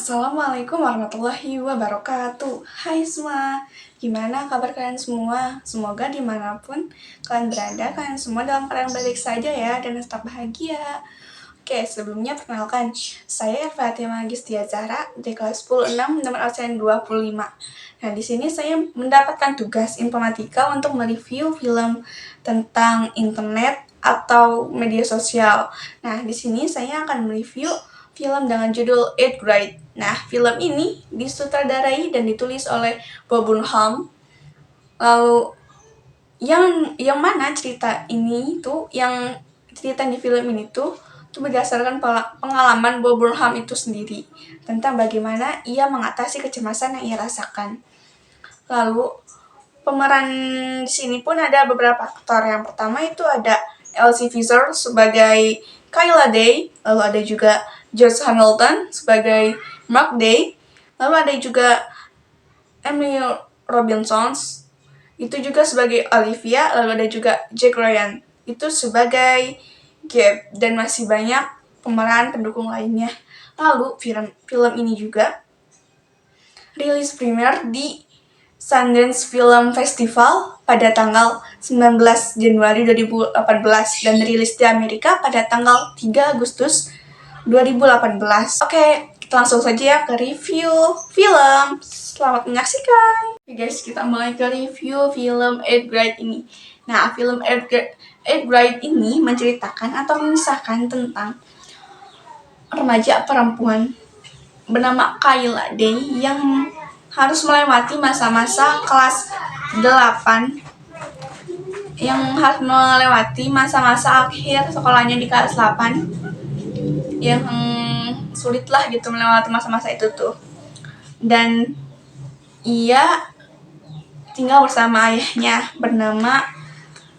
Assalamualaikum warahmatullahi wabarakatuh. Hai semua, gimana kabar kalian semua? Semoga dimanapun kalian berada, kalian semua dalam keadaan baik saja ya, dan tetap bahagia. Oke, sebelumnya perkenalkan, saya Fatima Gistia Zahra, di kelas 10-6, nomor absen 25. Nah, di sini saya mendapatkan tugas informatika untuk mereview film tentang internet atau media sosial. Nah, di sini saya akan mereview film dengan judul Eighth Grade. Nah, film ini disutradarai dan ditulis oleh Bob Burnham. Lalu yang mana cerita di film ini tuh berdasarkan pengalaman Bob Burnham itu sendiri tentang bagaimana ia mengatasi kecemasan yang ia rasakan. Lalu pemeran di sini pun ada beberapa aktor. Yang pertama itu ada Elsie Fisher sebagai Kyla Day, lalu ada juga George Hamilton sebagai Mark Day, lalu ada juga Emily Robinson itu juga sebagai Olivia, lalu ada juga Jack Ryan itu sebagai Gabe, dan masih banyak pemeran pendukung lainnya. Lalu film ini juga rilis premier di Sundance Film Festival pada tanggal 19 Januari 2018 dan rilis di Amerika pada tanggal 3 Agustus 2018. Oke, kita langsung saja ya ke review film. Selamat menyaksikan. Oke guys, kita mulai ke review film Eighth Grade ini. Nah, film Eighth Grade ini menceritakan atau mengisahkan tentang remaja perempuan bernama Kyla Day yang harus melewati masa-masa kelas 8, yang harus melewati masa-masa akhir sekolahnya di kelas 8, yang sulit lah gitu melewati masa-masa itu tuh. Dan ia tinggal bersama ayahnya bernama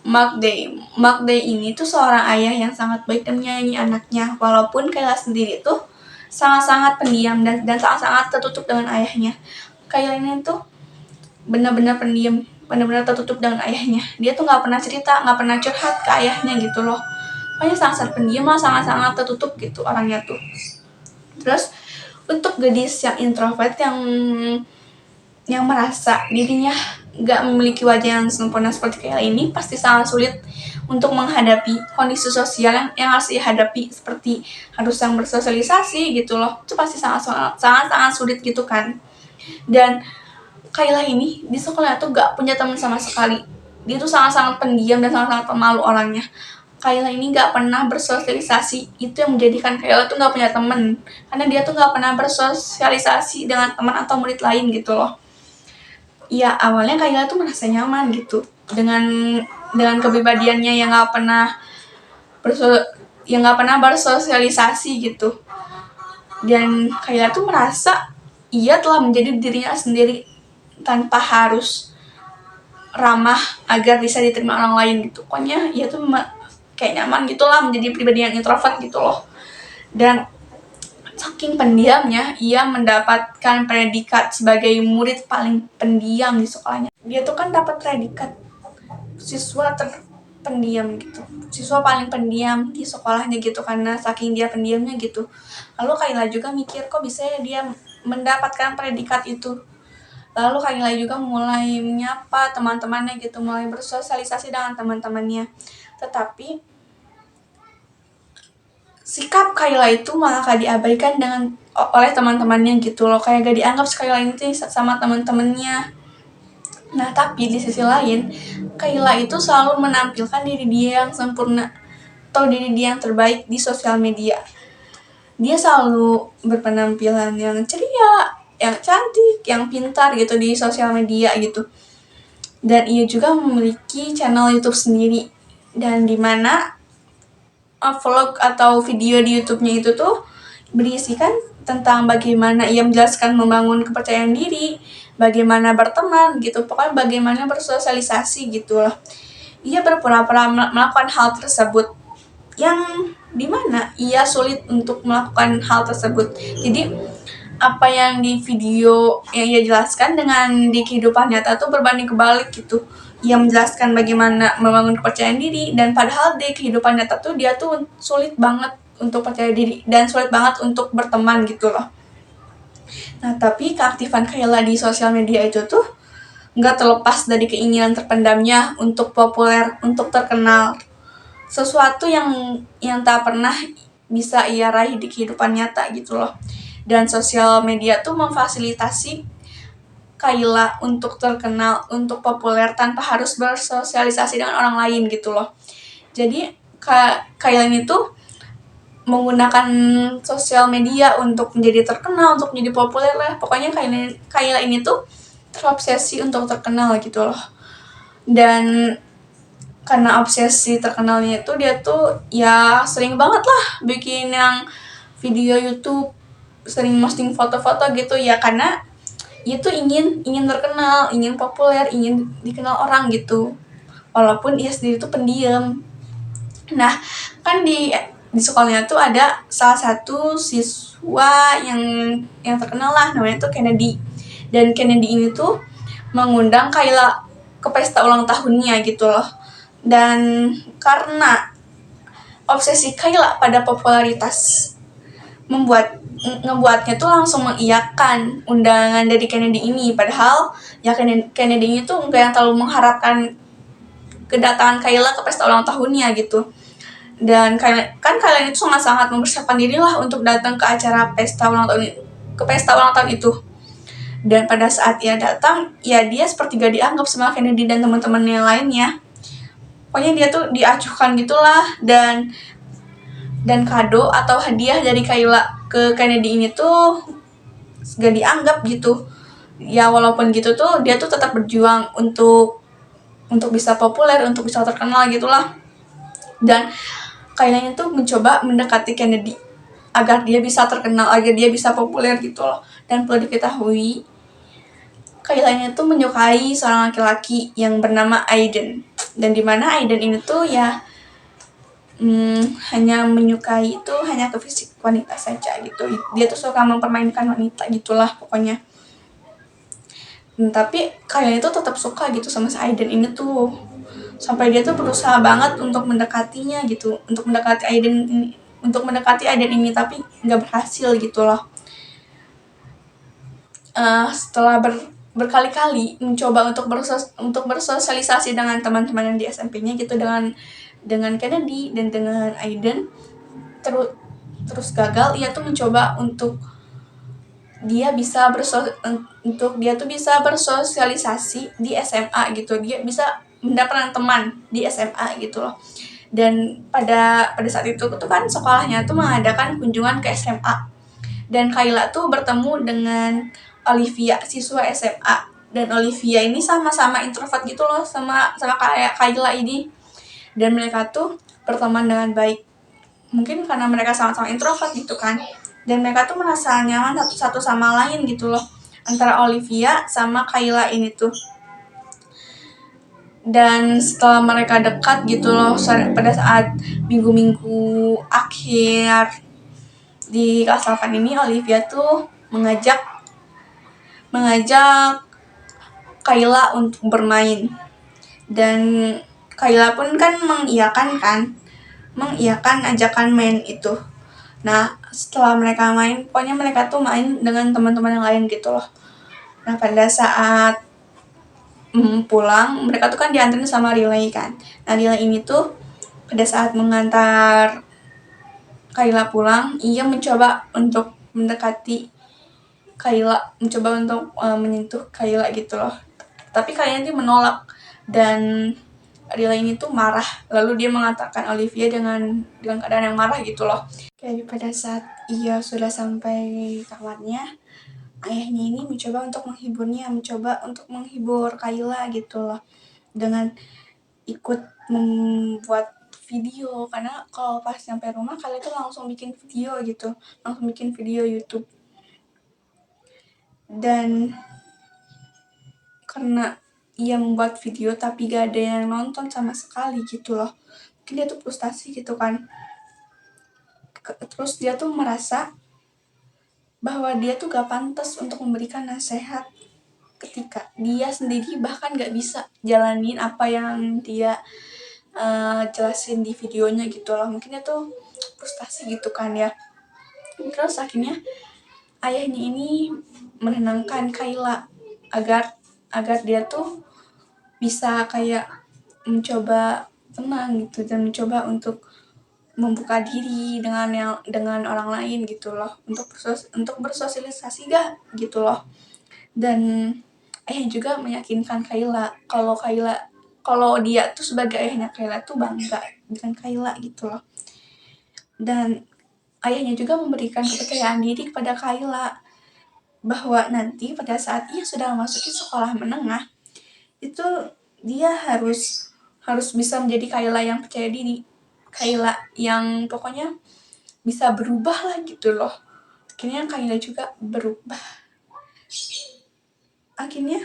Mark Day. Mark Day ini tuh seorang ayah yang sangat baik dan menyayangi anaknya, walaupun Kyla sendiri tuh sangat-sangat pendiam dan sangat-sangat tertutup dengan ayahnya. Kyla ini tuh benar-benar pendiam, benar-benar tertutup dengan ayahnya. Dia tuh nggak pernah cerita, nggak pernah curhat ke ayahnya gitu loh. Pokoknya sangat-sangat pendiam lah, sangat-sangat tertutup gitu orangnya tuh. Terus untuk gadis yang introvert yang merasa dirinya nggak memiliki wajah yang sempurna seperti Kyla ini, pasti sangat sulit untuk menghadapi kondisi sosial yang harus dihadapi, seperti harus yang bersosialisasi gitu loh. Itu pasti sangat sulit gitu kan. Dan Kyla ini di sekolah tuh gak punya teman sama sekali. Dia tuh sangat-sangat pendiam dan sangat-sangat pemalu orangnya. Kyla ini gak pernah bersosialisasi. Itu yang menjadikan Kyla tuh gak punya teman, karena dia tuh gak pernah bersosialisasi dengan teman atau murid lain gitu loh. Ya, awalnya Kyla tuh merasa nyaman gitu dengan kepribadiannya yang gak pernah bersosialisasi gitu. Dan Kyla tuh merasa ia telah menjadi dirinya sendiri tanpa harus ramah agar bisa diterima orang lain gitu. Pokoknya ia tuh kayak nyaman gitu lah menjadi pribadi yang introvert gitu loh. Dan saking pendiamnya, ia mendapatkan predikat sebagai murid paling pendiam di sekolahnya. Dia tuh kan dapat predikat siswa terpendiam gitu, siswa paling pendiam di sekolahnya gitu, karena saking dia pendiamnya gitu. Lalu Kyla juga mikir, kok bisa ya dia mendapatkan predikat itu. Lalu Kyla juga mulai menyapa teman-temannya gitu, mulai bersosialisasi dengan teman-temannya. Tetapi sikap Kyla itu malah gak diabaikan oleh teman-temannya gitu loh. Kayak gak dianggap Kyla ini sama teman-temannya. Nah, tapi di sisi lain, Kyla itu selalu menampilkan diri dia yang sempurna atau diri dia yang terbaik di sosial media. Dia selalu berpenampilan yang ceria, yang cantik, yang pintar gitu di sosial media gitu. Dan ia juga memiliki channel YouTube sendiri, dan dimana vlog atau video di YouTube-nya itu tuh berisikan tentang bagaimana ia menjelaskan membangun kepercayaan diri, bagaimana berteman gitu, pokoknya bagaimana bersosialisasi gitu loh. Ia berpura-pura melakukan hal tersebut, yang dimana ia sulit untuk melakukan hal tersebut. Jadi apa yang di video yang ia jelaskan dengan di kehidupan nyata tuh berbanding kebalik gitu. Ia menjelaskan bagaimana membangun kepercayaan diri, dan padahal di kehidupan nyata tuh dia tuh sulit banget untuk percaya diri dan sulit banget untuk berteman gitu loh. Nah, tapi keaktifan Kayla di sosial media itu tuh nggak terlepas dari keinginan terpendamnya untuk populer, untuk terkenal. Sesuatu yang tak pernah bisa ia raih di kehidupan nyata gitu loh. Dan sosial media tuh memfasilitasi Kayla untuk terkenal, untuk populer tanpa harus bersosialisasi dengan orang lain gitu loh. Jadi Kayla ini tuh menggunakan sosial media untuk menjadi terkenal, untuk menjadi populer lah. Pokoknya Kayla ini tuh terobsesi untuk terkenal gitu loh. Dan karena obsesi terkenalnya itu, dia tuh ya sering banget lah bikin yang video YouTube, sering posting foto-foto gitu ya, karena dia tuh ingin terkenal, ingin populer, ingin dikenal orang gitu. Walaupun dia sendiri tuh pendiam. Nah, kan di sekolahnya tuh ada salah satu siswa yang terkenal lah, namanya tuh Kennedy. Dan Kennedy ini tuh mengundang Kayla ke pesta ulang tahunnya gitu loh. Dan karena obsesi Kayla pada popularitas ngebuatnya tuh langsung mengiyakan undangan dari Kennedy ini, padahal ya Kennedy ini tuh nggak yang terlalu mengharapkan kedatangan Kayla ke pesta ulang tahunnya gitu. Dan kalian itu sangat-sangat mempersiapkan diri lah untuk datang ke acara pesta ulang tahun itu. Dan pada saat ia datang, ya dia seperti gak dianggap sama Kennedy dan teman-temannya lainnya. Pokoknya dia tuh diacuhkan gitulah. Dan kado atau hadiah dari Kayla ke Kennedy ini tuh gak dianggap gitu. Ya walaupun gitu tuh dia tuh tetap berjuang untuk bisa populer, untuk bisa terkenal gitulah. Dan Kayla tuh mencoba mendekati Kennedy agar dia bisa terkenal, agar dia bisa populer gitu loh. Dan perlu diketahui, Kayla tuh menyukai seorang laki-laki yang bernama Aiden. Dan dimana Aiden ini tuh ya hanya menyukai itu hanya ke fisik wanita saja gitu. Dia tuh suka mempermainkan wanita gitulah pokoknya. Tapi Kayla itu tetap suka gitu sama si Aiden ini tuh. Sampai dia tuh berusaha banget untuk mendekatinya gitu, untuk mendekati Aiden ini, tapi nggak berhasil gitu loh. Setelah berkali-kali mencoba untuk bersosialisasi dengan teman-teman yang di SMP-nya gitu, dengan Kennedy dan dengan Aiden, terus gagal. Ia tuh mencoba untuk dia tuh bisa bersosialisasi di SMA gitu, dia bisa mendapatkan teman di SMA gitu loh. Dan pada saat itu tuh kan sekolahnya tuh mengadakan kunjungan ke SMA, dan Kayla tuh bertemu dengan Olivia, siswa SMA. Dan Olivia ini sama-sama introvert gitu loh, sama kayak Kayla ini. Dan mereka tuh berteman dengan baik, mungkin karena mereka sama-sama introvert gitu kan. Dan mereka tuh merasa nyaman satu sama lain gitu loh, antara Olivia sama Kayla ini tuh. Dan setelah mereka dekat gitu loh, pada saat minggu-minggu akhir di kelas 8 ini, Olivia tuh mengajak Kayla untuk bermain. Dan Kayla pun kan mengiyakan ajakan main itu. Nah, setelah mereka main, pokoknya mereka tuh main dengan teman-teman yang lain gitu loh. Nah, pada saat pulang, mereka tuh kan diantarin sama Riley kan. Nah, Riley ini tuh pada saat mengantar Kayla pulang, ia mencoba untuk mendekati Kayla, mencoba untuk menyentuh Kayla gitu loh. Tapi Kayla ini menolak, dan Riley ini tuh marah. Lalu dia mengatakan Olivia dengan keadaan yang marah gitu loh. Kayak pada saat ia sudah sampai kamarnya, ayahnya ini mencoba untuk menghibur Kayla gitu loh, dengan ikut membuat video. Karena kalau pas sampai rumah, Kayla tuh langsung bikin video YouTube. Dan karena ia membuat video tapi gak ada yang nonton sama sekali gitu loh, mungkin dia tuh frustasi gitu kan. Terus dia tuh merasa bahwa dia tuh gak pantas untuk memberikan nasihat ketika dia sendiri bahkan gak bisa jalanin apa yang dia jelasin di videonya gitu loh. Mungkin dia tuh frustasi gitu kan ya. Terus akhirnya ayahnya ini menenangkan Kayla agar dia tuh bisa kayak mencoba tenang gitu dan mencoba untuk membuka diri dengan orang lain gitu loh, untuk bersosialisasi gak gitu loh. Dan ayah juga meyakinkan kalau dia tuh sebagai ayahnya Kayla tuh bangga dengan Kayla gitu loh. Dan ayahnya juga memberikan kepercayaan diri kepada Kayla bahwa nanti pada saat ia sudah memasuki sekolah menengah itu dia harus bisa menjadi Kayla yang percaya diri, Kayla yang pokoknya bisa berubah lah gitu loh. Akhirnya Kayla juga berubah. Akhirnya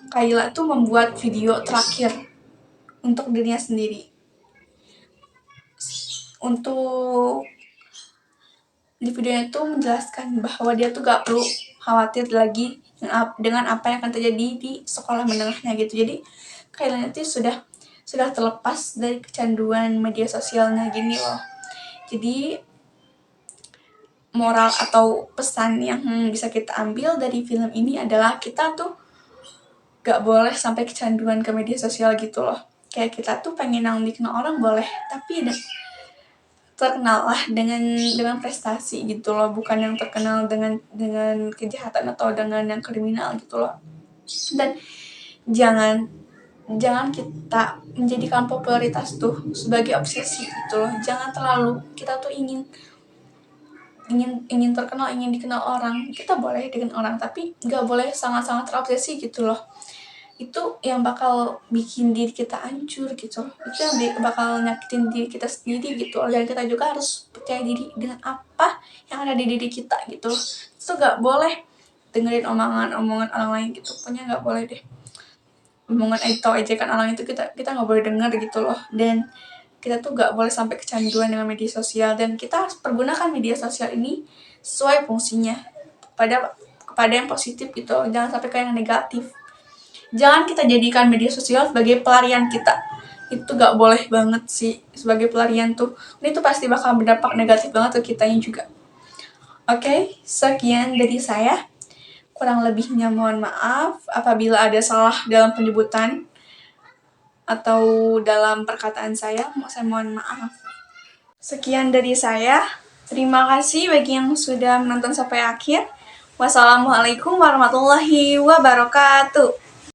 Kayla tuh membuat video terakhir untuk dirinya sendiri. Untuk di videonya tuh menjelaskan bahwa dia tuh gak perlu khawatir lagi dengan apa yang akan terjadi di sekolah menengahnya gitu. Jadi Kayla nanti sudah terlepas dari kecanduan media sosialnya gini loh. Jadi moral atau pesan yang bisa kita ambil dari film ini adalah kita tuh gak boleh sampai kecanduan ke media sosial gitu loh. Kayak kita tuh pengen dikenal orang boleh, tapi terkenal lah dengan prestasi gitu loh, bukan yang terkenal dengan kejahatan atau dengan yang kriminal gitu loh. Dan jangan kita menjadikan popularitas tuh sebagai obsesi gitu loh. Jangan terlalu kita tuh ingin terkenal, ingin dikenal orang. Kita boleh dengan orang, tapi nggak boleh sangat-sangat terobsesi gitu loh. Itu yang bakal bikin diri kita hancur gitu loh. Itu yang bakal nyakitin diri kita sendiri gitu loh. Dan kita juga harus percaya diri dengan apa yang ada di diri kita gitu loh. Itu nggak boleh dengerin omongan orang lain gitu. Pokoknya nggak boleh deh. Omongan atau ejekan orang itu kita nggak boleh denger gitu loh. Dan kita tuh gak boleh sampai kecanduan dengan media sosial, dan kita harus pergunakan media sosial ini sesuai fungsinya kepada yang positif gitu, jangan sampai ke yang negatif. Jangan kita jadikan media sosial sebagai pelarian kita, itu gak boleh banget sih. Sebagai pelarian tuh ini tuh pasti bakal berdampak negatif banget ke kitanya juga. Oke, sekian dari saya, kurang lebihnya mohon maaf apabila ada salah dalam penyebutan atau dalam perkataan saya mohon maaf. Sekian dari saya. Terima kasih bagi yang sudah menonton sampai akhir. Wassalamualaikum warahmatullahi wabarakatuh.